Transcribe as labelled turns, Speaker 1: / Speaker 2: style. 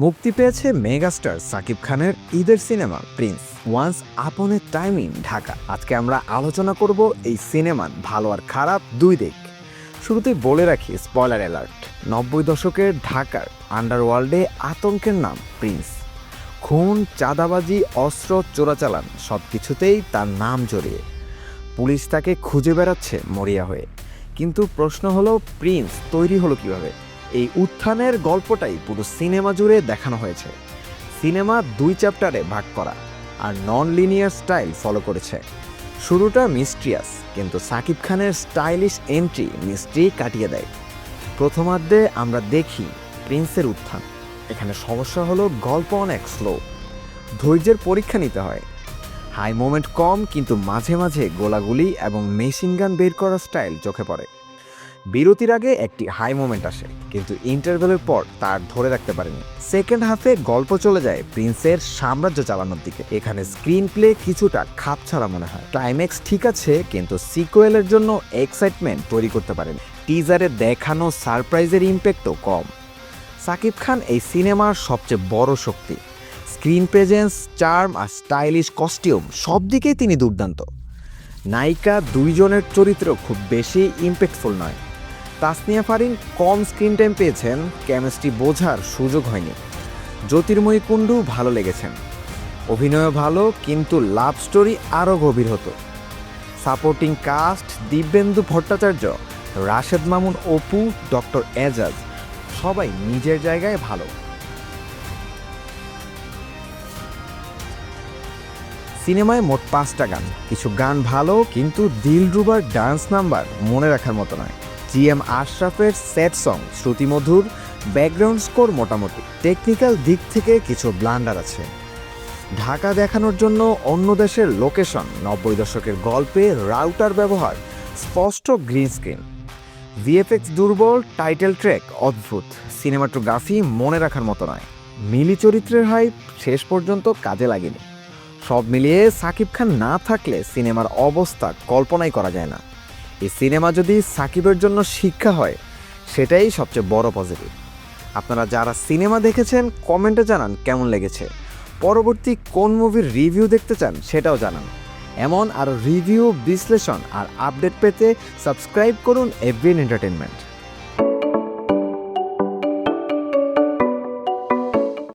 Speaker 1: মুক্তি পেয়েছে মেগাস্টার সাকিব খানের ঈদের cinema Prince once upon A time in Dhaka. আজকে আমরা আলোচনা করব এই সিনেমার ভালো আর খারাপ দুই দিক। শুরুতেই বলে রাখি স্পয়লার অ্যালার্ট। 90 দশকের ঢাকার আন্ডারওয়ার্ল্ডে আতঙ্কের নাম প্রিন্স। খুন, চাঁদাবাজি, অস্ত্র চোরাচালান সব কিছুতেই তার নাম জড়িয়ে। পুলিশ তাকে খুঁজে বেড়াচ্ছে মরিয়া হয়ে। কিন্তু প্রশ্ন হলো, প্রিন্স তৈরি হলো কিভাবে? এই উত্থানের গল্পটাই পুরো সিনেমা জুড়ে দেখানো হয়েছে। সিনেমা 2 চ্যাপ্টারে ভাগ করা আর নন লিনিয়ার স্টাইল ফলো করেছে। শুরুটা মিস্ট্রিয়াস, কিন্তু সাকিব খানের স্টাইলিশ এন্ট্রি মিস্ট্রি কাটিয়ে দেয়। প্রথমার্ধে আমরা দেখি প্রিন্সের উত্থান। এখানে সমস্যা হলো গল্প অনেক স্লো, ধৈর্যের পরীক্ষা নিতে হয়। হাই মোমেন্ট কম, কিন্তু মাঝে মাঝে গোলাগুলি এবং মেশিন গান বের করার স্টাইল চোখে পড়ে। বিরতির আগে একটি হাই মোমেন্ট আসে, কিন্তু ইন্টারভেলের পর তার ধরে রাখতে পারেনি। সেকেন্ড হাফে গল্প চলে যায় প্রিন্সের সাম্রাজ্য চালানোর দিকে। এখানে স্ক্রিন প্লে কিছুটা খাপছাড়া মনে হয়। ক্লাইম্যাক্স ঠিক আছে, কিন্তু সিকুয়েলের জন্য এক্সাইটমেন্ট তৈরি করতে পারেনি। টিজারে দেখানো সারপ্রাইজের ইম্প্যাক্টও কম। সাকিব খান এই সিনেমার সবচেয়ে বড় শক্তি। স্ক্রিন প্রেজেন্স, চার্ম আর স্টাইলিশ কস্টিউম সব দিকেই তিনি দুর্দান্ত। নায়িকা 2 জনের চরিত্র খুব বেশি ইম্প্যাক্টফুল নয়। তাসনিয়া ফারিন কম স্ক্রিন টাইম পেয়েছেন, কেমিস্ট্রি বোঝার সুযোগ হয়নি। জ্যোতির্ময়ী কুণ্ডু ভালো লেগেছেন, অভিনয় ভালো, কিন্তু লাভ স্টোরি আরও গভীর হতো। Supporting cast Dibyendu Bhattacharya, Rashed Mamun Apu, doctor Ejaz সবাই নিজের জায়গায় ভালো। সিনেমায় মোট 5টা গান। কিছু গান ভালো, কিন্তু দিলরুবার ডান্স নাম্বার মনে রাখার মতো নয়। GM আশরাফের সেট সং শ্রুতিমধুর, ব্যাকগ্রাউন্ড স্কোর মোটামুটি। টেকনিক্যাল দিক থেকে কিছু ব্লান্ডার আছে। ঢাকা দেখানোর জন্য অন্য দেশের লোকেশন, 90 দশকের গল্পে রাউটার ব্যবহার, স্পষ্ট গ্রিন স্ক্রিন। VFX দুর্বল, টাইটেল ট্র্যাক অদ্ভুত, সিনেমাটোগ্রাফি মনে রাখার মতো নয়। মিলি চরিত্রের হাইপ শেষ পর্যন্ত কাজে লাগেনি। সব মিলিয়ে সাকিব খান না থাকলে সিনেমার অবস্থা কল্পনাই করা যায় না। এই সিনেমা যদি সাকিবের জন্য শিক্ষা হয়, সেটাই সবচেয়ে বড় পজিটিভ। আপনারা যারা সিনেমা দেখেছেন কমেন্টে জানান কেমন লেগেছে। পরবর্তী কোন মুভির রিভিউ দেখতে চান সেটাও জানান। এমন আরও রিভিউ, বিশ্লেষণ আর আপডেট পেতে সাবস্ক্রাইব করুন এভরিন এন্টারটেইনমেন্ট।